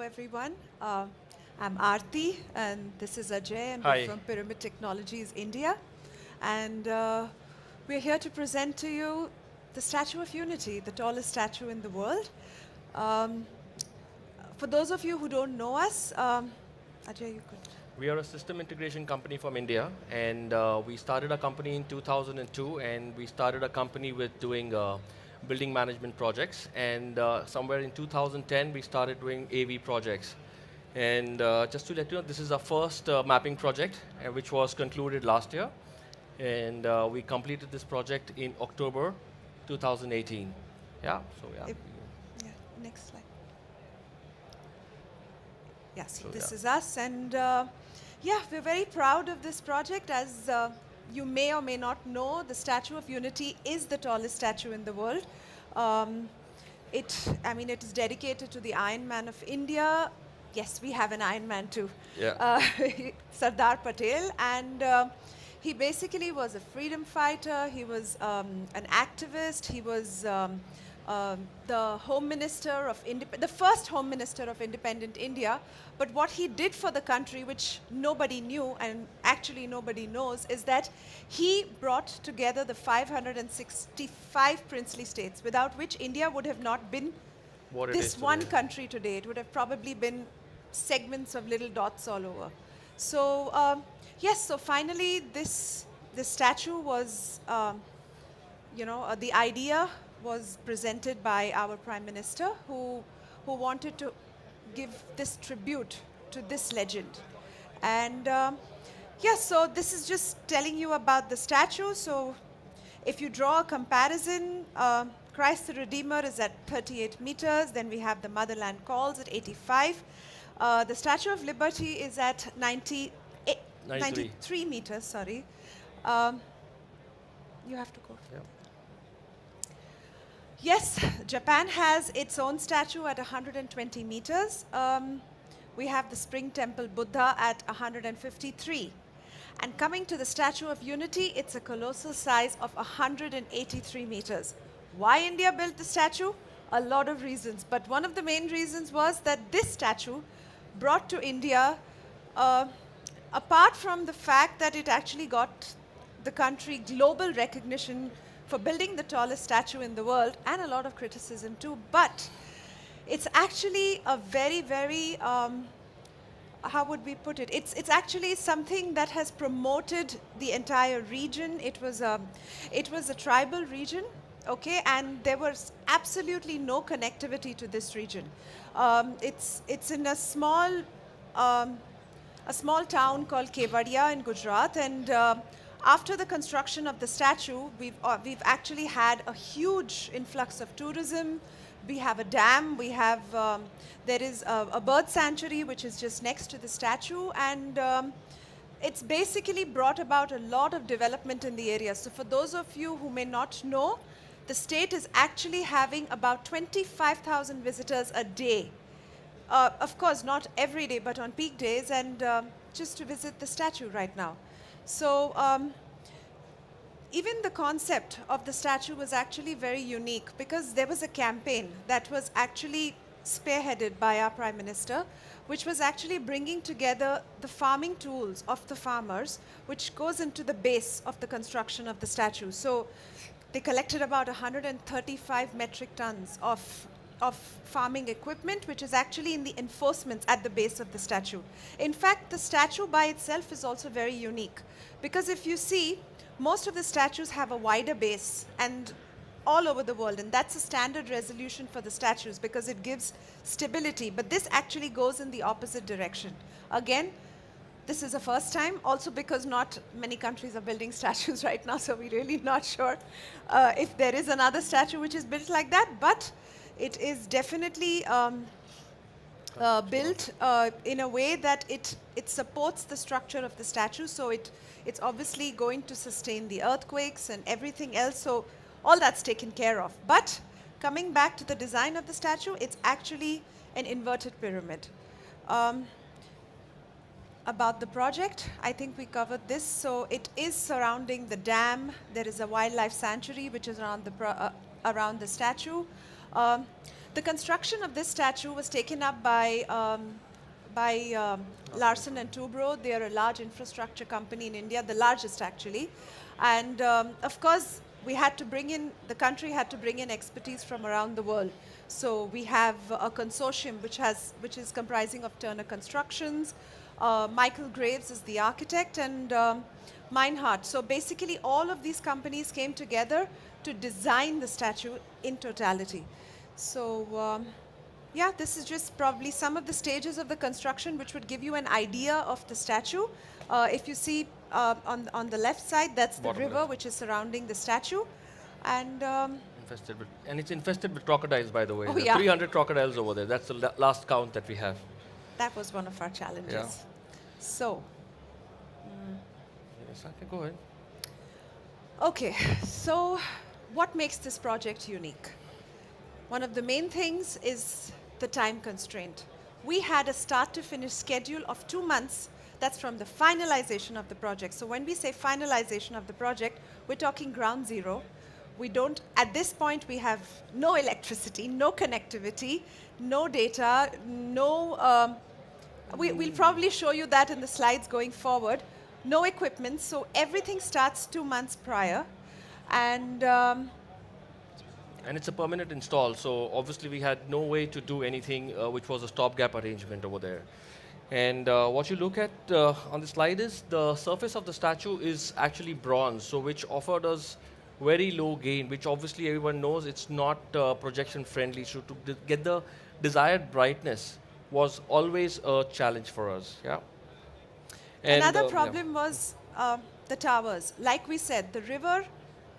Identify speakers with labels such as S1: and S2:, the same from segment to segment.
S1: everyone. I'm Aarti, and this is Ajay, and
S2: Hi.
S1: we're from Pyramid Technologies, India. And we're here to present to you the Statue of Unity, the tallest statue in the world. Um, for those of you who don't know us, Ajay, you could.
S2: We are a system integration company from India, and we started a company in 2002, and we started a company with doing building management projects, and somewhere in 2010, we started doing AV projects. And just to let you know, this is our first mapping project, which was concluded last year, and we completed this project in October 2018. Yeah, so yeah.
S1: If, yeah, next slide. Yes,
S2: So,
S1: this
S2: yeah.
S1: is us, and yeah, we're very proud of this project. As you may or may not know, the Statue of Unity is the tallest statue in the world. It is dedicated to the Iron Man of India. Yes, we have an Iron Man too,
S2: Yeah.
S1: Sardar Patel, and he basically was a freedom fighter. He was an activist. He was the Home Minister of the first Home Minister of independent India. But what he did for the country, which nobody knew and actually nobody knows, is that he brought together the 565 princely states, without which India would have not been
S2: What it is
S1: this one
S2: today.
S1: country today. It would have probably been segments of little dots all over. So yes, so finally this statue was, the idea was presented by our Prime Minister, who wanted to give this tribute to this legend. And yes, so this is just telling you about the statue. So if you draw a comparison, Christ the Redeemer is at 38 meters. Then we have the Motherland Calls at 85. The Statue of Liberty is at 93 meters, sorry. You have to go.
S2: Yeah.
S1: Yes, Japan has its own statue at 120 meters. We have the Spring Temple Buddha at 153. And coming to the Statue of Unity, it's a colossal size of 183 meters. Why India built the statue? A lot of reasons. But one of the main reasons was that this statue brought to India, apart from the fact that it actually got the country global recognition for building the tallest statue in the world, and a lot of criticism too, but it's actually a very, very, how would we put it? It's actually something that has promoted the entire region. It was a tribal region, okay, and there was absolutely no connectivity to this region. It's in a small town called Kevadia in Gujarat, and after the construction of the statue, we've actually had a huge influx of tourism. We have a dam. We have there is a bird sanctuary which is just next to the statue, and it's basically brought about a lot of development in the area. So for those of you who may not know, the state is actually having about 25,000 visitors a day. Of course, not every day, but on peak days, and just to visit the statue right now. So even the concept of the statue was actually very unique, because there was a campaign that was actually spearheaded by our Prime Minister, which was actually bringing together the farming tools of the farmers, which goes into the base of the construction of the statue. So they collected about 135 metric tons of farming equipment, which is actually in the enforcements at the base of the statue. In fact, the statue by itself is also very unique, because if you see, most of the statues have a wider base and all over the world, and that's a standard resolution for the statues because it gives stability, but this actually goes in the opposite direction. Again, this is a first time, also because not many countries are building statues right now, so we're really not sure if there is another statue which is built like that, but it is definitely built in a way that it supports the structure of the statue, so it's obviously going to sustain the earthquakes and everything else, so all that's taken care of. But coming back to the design of the statue, it's actually an inverted pyramid. About the project, I think we covered this. So it is surrounding the dam. There is a wildlife sanctuary which is around the statue. The construction of this statue was taken up by Larsen and Toubro. They are a large infrastructure company in India, the largest actually. And of course, the country had to bring in expertise from around the world. So we have a consortium which is comprising of Turner Constructions, Michael Graves is the architect, and Meinhardt. So basically all of these companies came together to design the statue in totality. So yeah, this is just probably some of the stages of the construction which would give you an idea of the statue. If you see on the left side, that's the river which is surrounding the statue. And
S2: it's infested with crocodiles, by the way.
S1: Oh,
S2: There are
S1: yeah.
S2: 300 crocodiles over there. That's the last count that we have.
S1: that was one of our challenges.
S2: Yeah.
S1: So,
S2: Yes, I can go ahead.
S1: okay, so what makes this project unique? One of the main things is the time constraint. We had a start to finish schedule of 2 months. That's from the finalization of the project. So when we say finalization of the project, we're talking ground zero. At this point, we have no electricity, no connectivity, no data, we'll probably show you that in the slides going forward. No equipment, so everything starts 2 months prior. And
S2: it's a permanent install, so obviously we had no way to do anything which was a stopgap arrangement over there. And what you look at on the slide is the surface of the statue is actually bronze, so which offered us very low gain, which obviously everyone knows it's not projection friendly. So to get the desired brightness was always a challenge for us. Yeah. And,
S1: another problem was the towers. Like we said, the river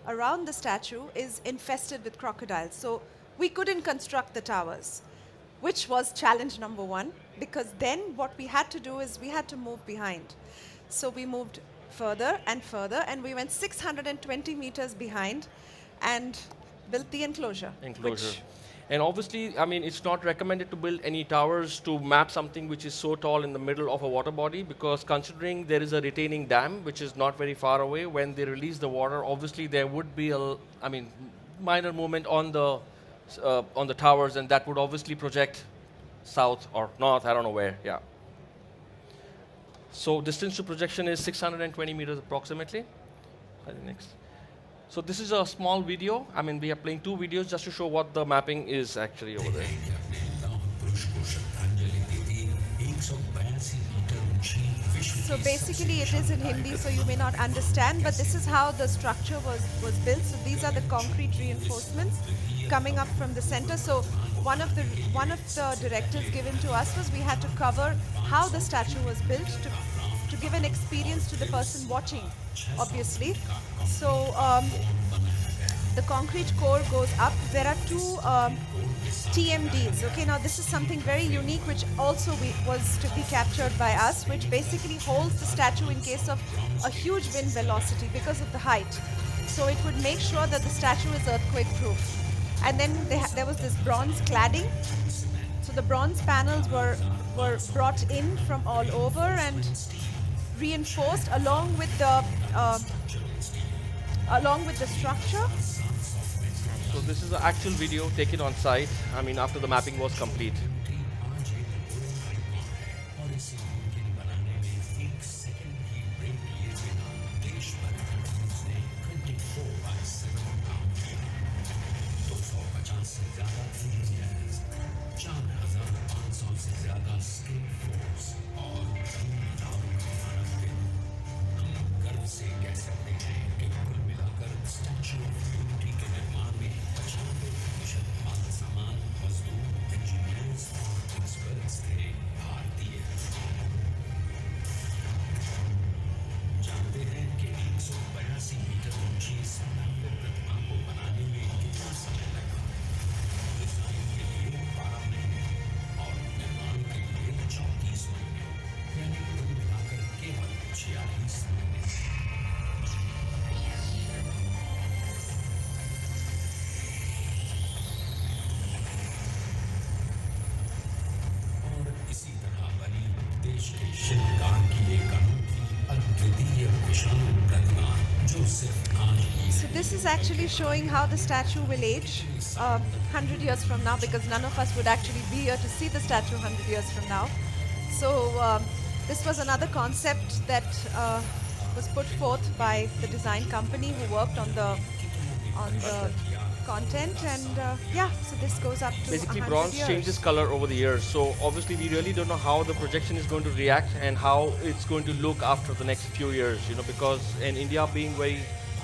S1: around the statue is infested with crocodiles. So we couldn't construct the towers, which was challenge number one, because then what we had to do is we had to move behind. So we moved further, and we went 620 meters behind and built the enclosure.
S2: And obviously, I mean, it's not recommended to build any towers to map something which is so tall in the middle of a water body, because considering there is a retaining dam which is not very far away, when they release the water, obviously there would be minor movement on the towers, and that would obviously project south or north, I don't know where. Yeah. So distance to projection is 620 meters approximately. Next. So this is a small video. I mean, we are playing 2 videos just to show what the mapping is actually over there.
S1: So basically it is in Hindi, so you may not understand, but this is how the structure was built. So these are the concrete reinforcements coming up from the center. So one of the directives given to us was we had to cover how the statue was built to give an experience to the person watching, obviously. So the concrete core goes up. There are 2 TMDs. Okay, now this is something very unique, which also was to be captured by us, which basically holds the statue in case of a huge wind velocity because of the height. So it would make sure that the statue is earthquake-proof. And then there was this bronze cladding. So the bronze panels were brought in from all over and reinforced along with the structure.
S2: So this is the actual video taken on site, I mean, after the mapping was complete.
S1: So this is actually showing how the statue will age 100 years from now, because none of us would actually be here to see the statue 100 years from now. So this was another concept that was put forth by the design company who worked on the content, and yeah, so this goes up to
S2: Basically,
S1: 100
S2: bronze
S1: years.
S2: changes color over the years. So obviously, we really don't know how the projection is going to react and how it's going to look after the next few years. You know, because in India being very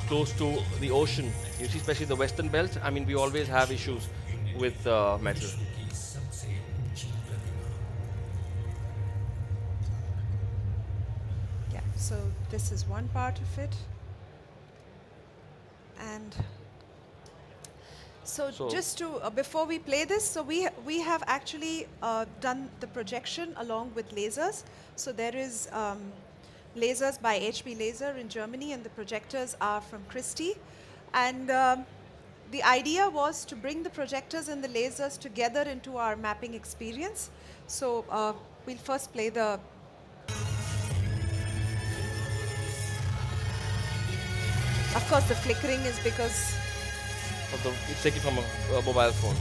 S2: close to the ocean, you see, especially the Western belt. I mean, we always have issues with metal.
S1: Yeah, so this is one part of it. And so just to, before we play this, so we have actually done the projection along with lasers. So there is lasers by HB Laser in Germany, and the projectors are from Christie. And the idea was to bring the projectors and the lasers together into our mapping experience. So we'll first play the... Of course, the flickering is because...
S2: It's taken from a mobile phone.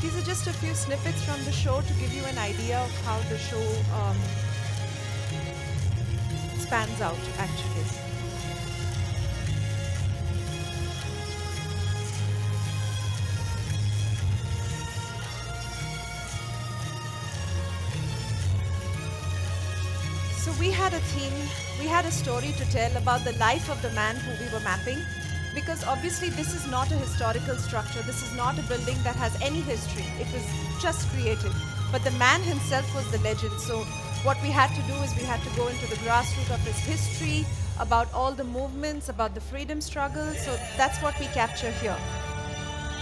S1: These are just a few snippets from the show to give you an idea of how the show spans out, actually. So we had a theme, we had a story to tell about the life of the man who we were mapping, because obviously this is not a historical structure, this is not a building that has any history, it was just created. But the man himself was the legend, so what we had to do is we had to go into the grassroots of his history, about all the movements, about the freedom struggle, so that's what we capture here.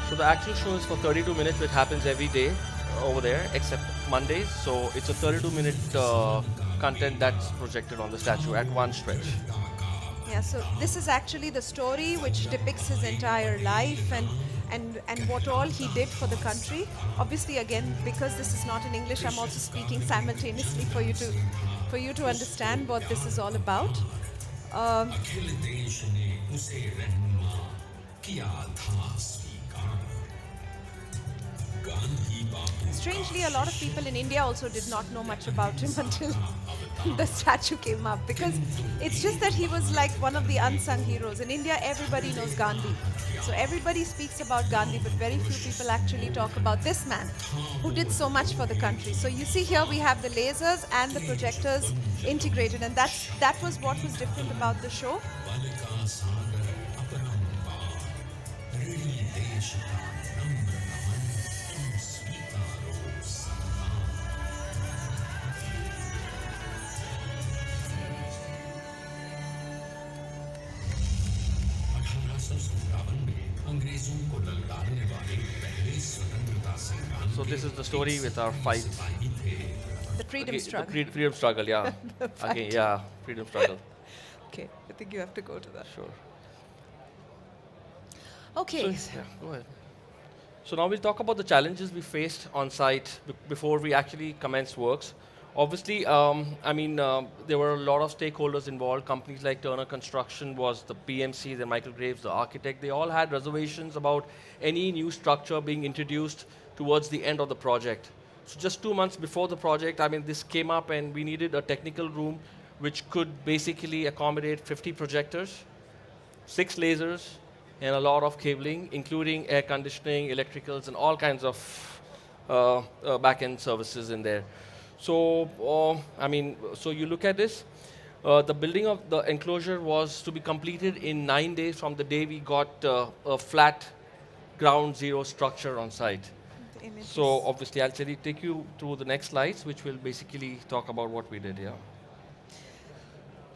S2: So the actual show is for 32 minutes, which happens every day over there, except Mondays. So it's a 32-minute content that's projected on the statue at one stretch.
S1: Yeah, so this is actually the story which depicts his entire life and what all he did for the country. Obviously, again, because this is not in English, I'm also speaking simultaneously for you to understand what this is all about. Strangely, a lot of people in India also did not know much about him until the statue came up, because it's just that he was like one of the unsung heroes. In India, everybody knows Gandhi. So everybody speaks about Gandhi, but very few people actually talk about this man who did so much for the country. So you see here we have the lasers and the projectors integrated, and that was what was different about the show.
S2: So this is the story with our fight.
S1: The freedom struggle.
S2: The freedom struggle, yeah. Okay, yeah, freedom struggle.
S1: Okay, I think you have to go to that.
S2: Sure.
S1: Okay.
S2: So, yeah, go ahead. So now we'll talk about the challenges we faced on site before we actually commenced works. Obviously, there were a lot of stakeholders involved. Companies like Turner Construction was the PMC, the Michael Graves, the architect. They all had reservations about any new structure being introduced towards the end of the project. So just 2 months before the project, this came up and we needed a technical room which could basically accommodate 50 projectors, 6 lasers, and a lot of cabling, including air conditioning, electricals, and all kinds of back-end services in there. So, so you look at this, the building of the enclosure was to be completed in 9 days from the day we got a flat ground zero structure on site. So obviously, I'll take you through the next slides, which will basically talk about what we did here.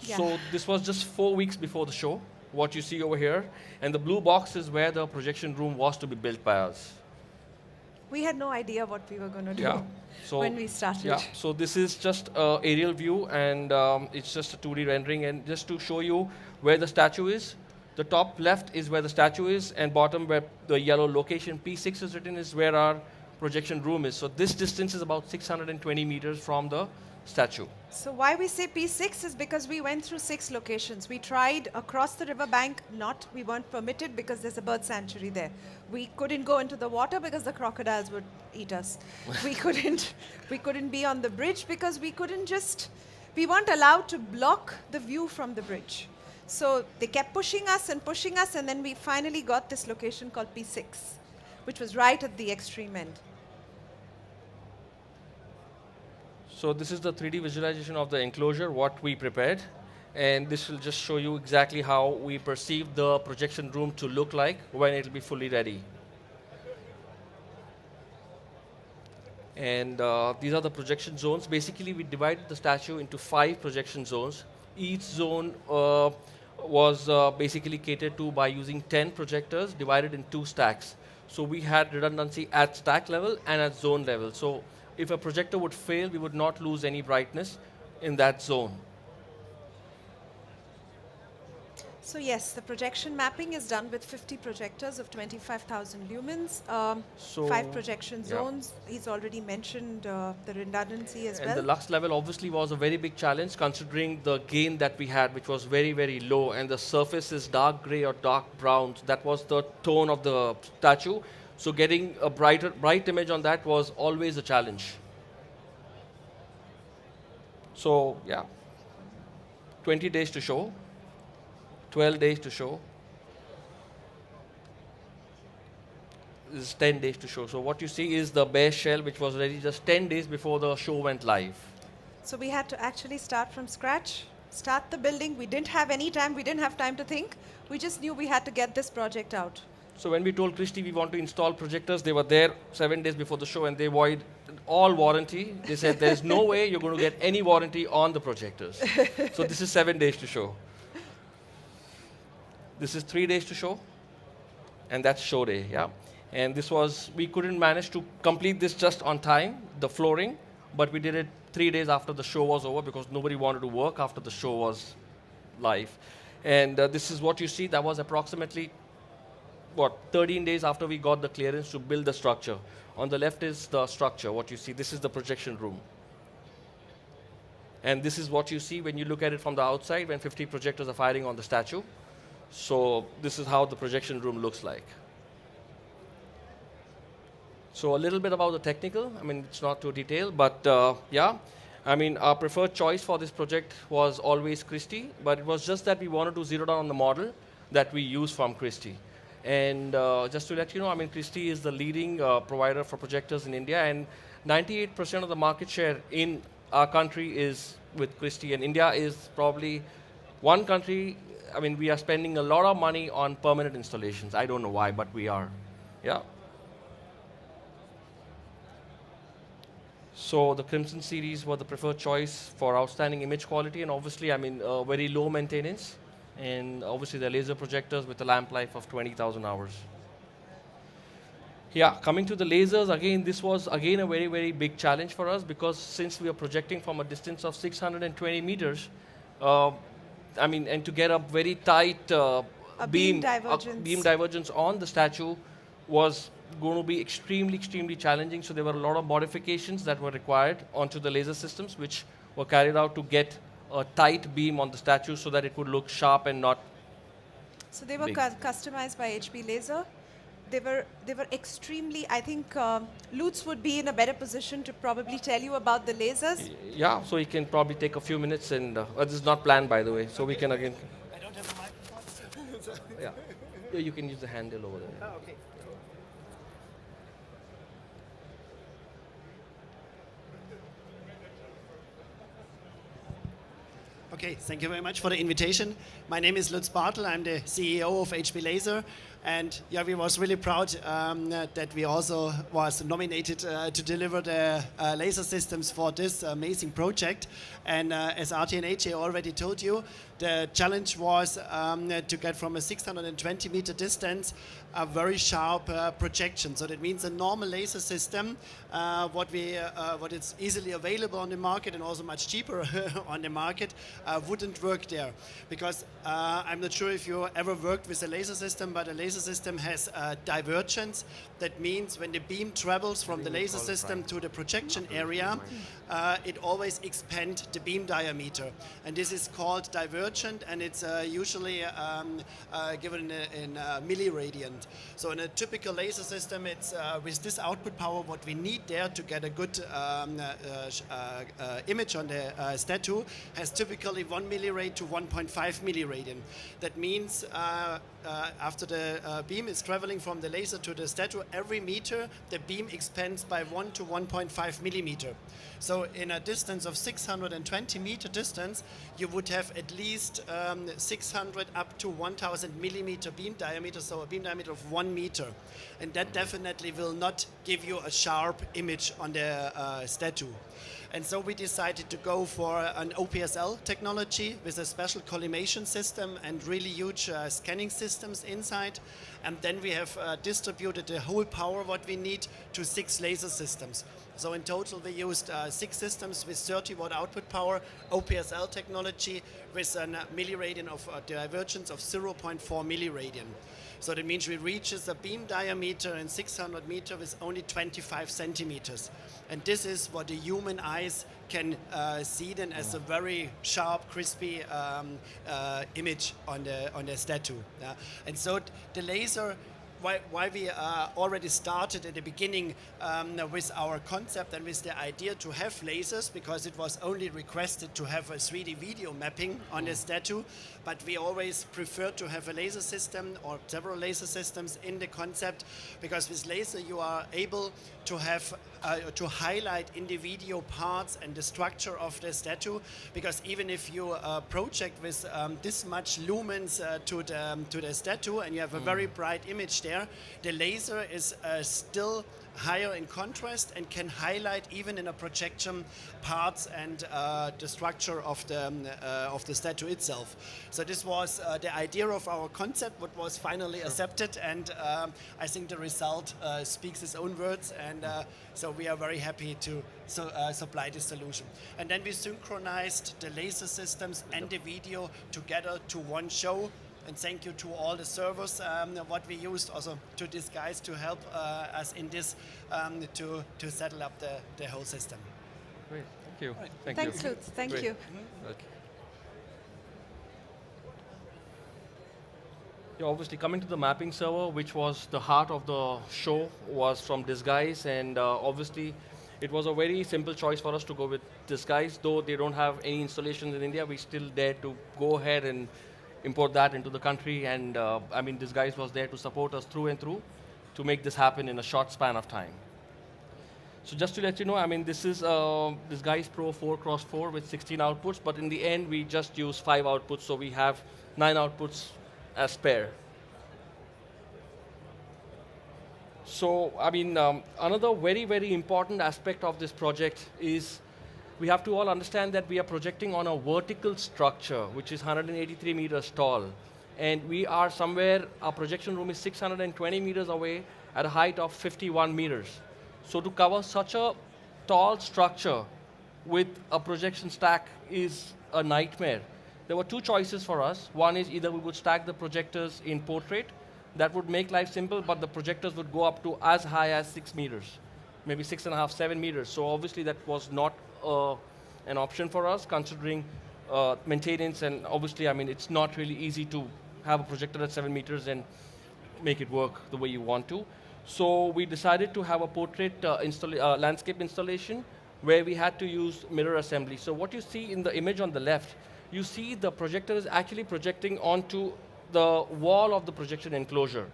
S2: Yeah. So this was just 4 weeks before the show, what you see over here. And the blue box is where the projection room was to be built by us.
S1: We had no idea what we were going to do when we started.
S2: Yeah, so this is just an aerial view, and it's just a 2D rendering. And just to show you where the statue is, the top left is where the statue is, and bottom where the yellow location P6 is written is where our projection room is. So this distance is about 620 meters from the statue.
S1: So why we say P6 is because we went through 6 locations. We tried across the river bank, we weren't permitted because there's a bird sanctuary there. We couldn't go into the water because the crocodiles would eat us. we couldn't be on the bridge because we weren't allowed to block the view from the bridge. So they kept pushing us, and then we finally got this location called P6, which was right at the extreme end.
S2: So this is the 3D visualization of the enclosure, what we prepared. And this will just show you exactly how we perceive the projection room to look like when it will be fully ready. And these are the projection zones. Basically, we divided the statue into 5 projection zones. Each zone was basically catered to by using 10 projectors divided in 2 stacks. So we had redundancy at stack level and at zone level. So if a projector would fail, we would not lose any brightness in that zone.
S1: So yes, the projection mapping is done with 50 projectors of 25,000 lumens, 5 projection zones. He's already mentioned the redundancy as well.
S2: And the lux level obviously was a very big challenge considering the gain that we had, which was very, very low, and the surface is dark gray or dark brown. So that was the tone of the statue. So getting a bright image on that was always a challenge. So yeah, 20 days to show, 12 days to show. This is 10 days to show. So what you see is the bare shell, which was ready just 10 days before the show went live.
S1: So we had to actually start from scratch, start the building. We didn't have any time. We didn't have time to think. We just knew we had to get this project out.
S2: So when we told Christie we want to install projectors, they were there 7 days before the show and they void all warranty. They said there's no way you're going to get any warranty on the projectors. So this is 7 days to show. This is 3 days to show, and that's show day, yeah. And this was, we couldn't manage to complete this just on time, the flooring, but we did it 3 days after the show was over because nobody wanted to work after the show was live. And this is what you see. That was approximately 13 days after we got the clearance to build the structure. On the left is the structure, what you see. This is the projection room. And this is what you see when you look at it from the outside when 50 projectors are firing on the statue. So this is how the projection room looks like. So a little bit about the technical. I mean, it's not too detailed, but yeah. I mean, our preferred choice for this project was always Christie, but it was just that we wanted to zero down on the model that we use from Christie. And just to let you know, I mean, Christie is the leading provider for projectors in India, and 98% of the market share in our country is with Christie, and India is probably one country, I mean, we are spending a lot of money on permanent installations. I don't know why, but we are, yeah. So the Crimson series were the preferred choice for outstanding image quality, and obviously, I mean, very low maintenance. And obviously the laser projectors with a lamp life of 20,000 hours. Yeah, coming to the lasers, again, this was again a very, very big challenge for us because since we are projecting from a distance of 620 meters, I mean, and to get a very tight beam divergence on the statue was going to be extremely, extremely challenging. So there were a lot of modifications that were required onto the laser systems, which were carried out to get a tight beam on the statue so that it would look sharp and not.
S1: So they were customized by HP Laser. They were extremely, I think Lutz would be in a better position to probably tell you about the lasers.
S2: Yeah, so he can probably take a few minutes and this is not planned, by the way, so we can again.
S3: I don't have a microphone.
S2: Yeah, you can use the handle over there.
S3: Oh, okay. Okay, thank you very much for the invitation. My name is Lutz Bartel. I'm the CEO of HP Laser. And yeah, we was really proud that we also was nominated to deliver the laser systems for this amazing project. And as Aarti and Ajay already told you, the challenge was to get from a 620 meter distance a very sharp projection. So that means a normal laser system, what is easily available on the market and also much cheaper on the market, wouldn't work there. Because I'm not sure if you ever worked with a laser system, but a laser laser system has divergence. That means when the beam travels from the laser system to the projection area, it always expands the beam diameter. And this is called divergent, and it's usually given in milliradian. So in a typical laser system, it's with this output power, what we need there to get a good image on the statue has typically 1 millirad to 1.5 milliradian. That means after the beam is traveling from the laser to the statue, every meter the beam expands by 1 to 1.5 millimeter. So in a distance of 620 meter distance, you would have at least 600 up to 1000 millimeter beam diameter, so a beam diameter of 1 meter. And that definitely will not give you a sharp image on the statue. And so we decided to go for an OPSL technology with a special collimation system and really huge scanning systems inside. And then we have distributed the whole power what we need to 6 laser systems. So in total we used 6 systems with 30 watt output power, OPSL technology with a milliradian of divergence of 0.4 milliradian. So that means we reaches a beam diameter in 600 meters with only 25 centimeters. And this is what the human eyes can see then as a very sharp, crispy image on the statue. And so the laser, why we already started at the beginning with our concept and with the idea to have lasers, because it was only requested to have a 3D video mapping on the statue, but we always prefer to have a laser system or several laser systems in the concept, because with laser you are able to have to highlight individual parts and the structure of the statue, because even if you project with this much lumens to the statue and you have a very bright image there, the laser is still higher in contrast and can highlight even in a projection parts and the structure of the statue itself. So this was the idea of our concept, what was finally accepted, and I think the result speaks its own words, and so we are very happy to supply this solution. And then we synchronized the laser systems and the video together to one show. And thank you to all the servers what we used also to these guys to help us in this to settle up the whole system.
S2: Great, thank you.
S3: Right.
S1: Thanks,
S2: you.
S1: Lutz. Thank
S2: Great.
S1: you.
S2: Okay. Yeah, obviously coming to the mapping server, which was the heart of the show, was from Disguise, and obviously it was a very simple choice for us to go with Disguise. Though they don't have any installations in India, we still dared to go ahead and import that into the country, and I mean, Disguise was there to support us through and through to make this happen in a short span of time. So just to let you know, I mean, this is Disguise Pro 4x4 with 16 outputs, but in the end, we just use 5 outputs, so we have 9 outputs as spare. So, I mean, another very, very important aspect of this project is we have to all understand that we are projecting on a vertical structure, which is 183 meters tall. And we are somewhere, our projection room is 620 meters away at a height of 51 meters. So to cover such a tall structure with a projection stack is a nightmare. There were 2 choices for us. One is either we would stack the projectors in portrait. That would make life simple, but the projectors would go up to as high as 6 meters, maybe 6.5, 7 meters. So obviously that was not an option for us, considering maintenance, and obviously, I mean, it's not really easy to have a projector at 7 meters and make it work the way you want to. So we decided to have a portrait landscape installation where we had to use mirror assembly. So what you see in the image on the left, you see the projector is actually projecting onto the wall of the projection enclosure.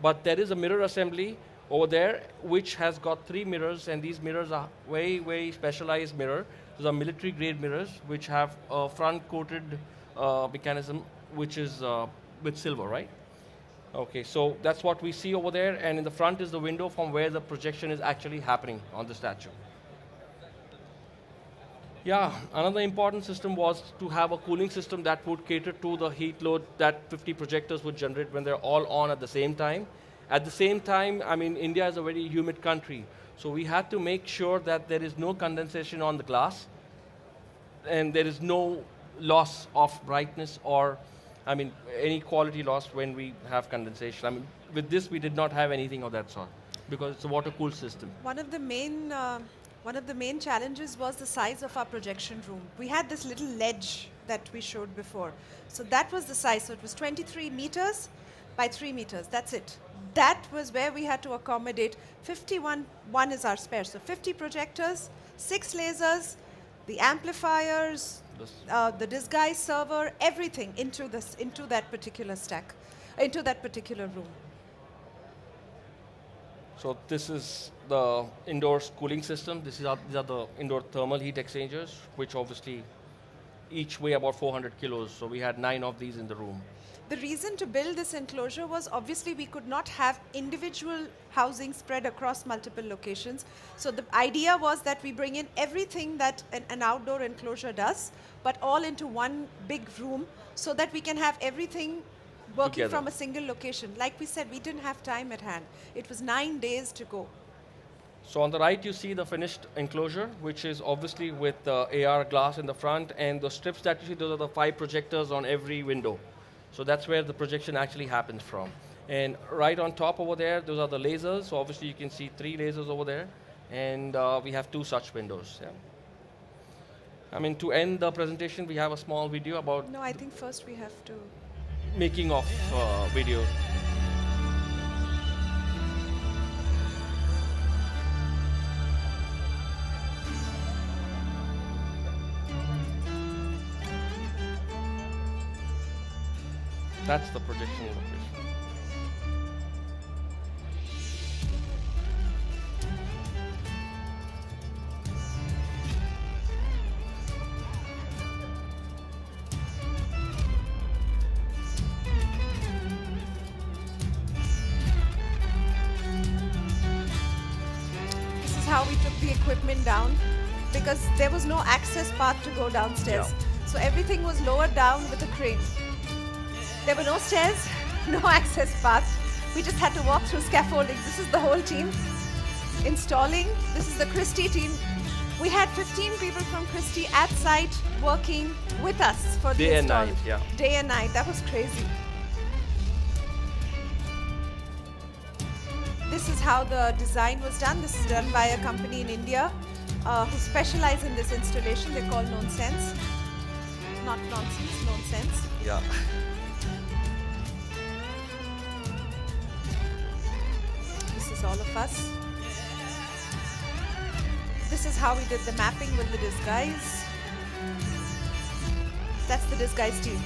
S2: But there is a mirror assembly over there, which has got 3 mirrors, and these mirrors are very, very specialized mirror. Those are military grade mirrors, which have a front coated mechanism, which is with silver, right? Okay, so that's what we see over there, and in the front is the window from where the projection is actually happening on the statue. Yeah, another important system was to have a cooling system that would cater to the heat load that 50 projectors would generate when they're all on at the same time. At the same time, I mean, India is a very humid country, so we had to make sure that there is no condensation on the glass, and there is no loss of brightness or I mean, any quality loss when we have condensation. I mean, with this, we did not have anything of that sort because it's a water-cooled system.
S1: One of the main challenges was the size of our projection room. We had this little ledge that we showed before. So that was the size. So it was 23 meters by 3 meters. That's it. That was where we had to accommodate 51. One is our spare. So 50 projectors, 6 lasers, the amplifiers, the disguise server, everything into that particular stack, into that particular room.
S2: So this is the indoor cooling system. These are the indoor thermal heat exchangers, which obviously each weigh about 400 kilos. So we had 9 of these in the room.
S1: The reason to build this enclosure was obviously we could not have individual housing spread across multiple locations. So the idea was that we bring in everything that an outdoor enclosure does, but all into one big room so that we can have everything working
S2: Together.
S1: from a single location. Like we said, we didn't have time at hand. It was 9 days to go.
S2: So on the right, you see the finished enclosure, which is obviously with AR glass in the front, and the strips that you see, those are the 5 projectors on every window. So that's where the projection actually happens from. And right on top over there, those are the lasers. So obviously you can see 3 lasers over there, and we have 2 such windows. Yeah. I mean, to end the presentation, we have a small video about
S1: No, I think first we have to.
S2: making of video. That's the projection location.
S1: This is how we took the equipment down because there was no access path to go downstairs.
S2: Yeah.
S1: So everything was lowered down with a crane. There were no stairs, no access path. We just had to walk through scaffolding. This is the whole team installing. This is the Christie team. We had 15 people from Christie at site working with us for the
S2: Day and
S1: install.
S2: night, yeah.
S1: Day and night. That was crazy. This is how the design was done. This is done by a company in India who specialize in this installation. They're called Nonsense. Not nonsense, Nonsense.
S2: Yeah.
S1: This is all of us. This is how we did the mapping with the disguise. That's the disguise team.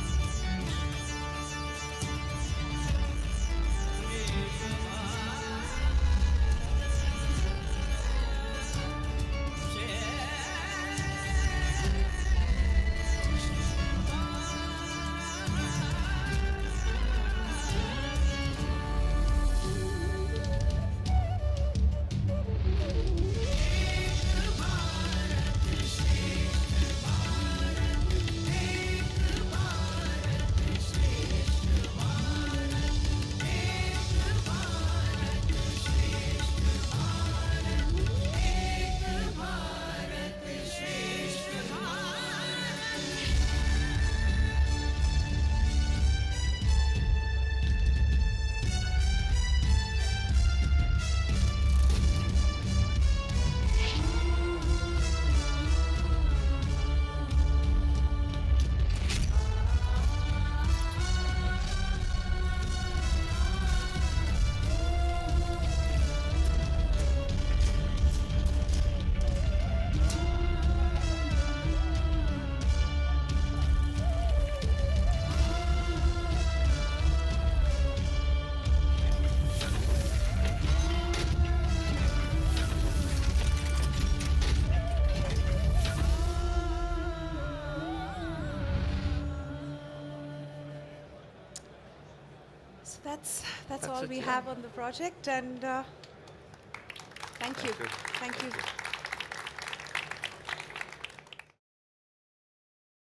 S1: So that's all
S2: it,
S1: we
S2: yeah.
S1: have on the project, and thank you.
S2: Thank you.
S1: Thank you.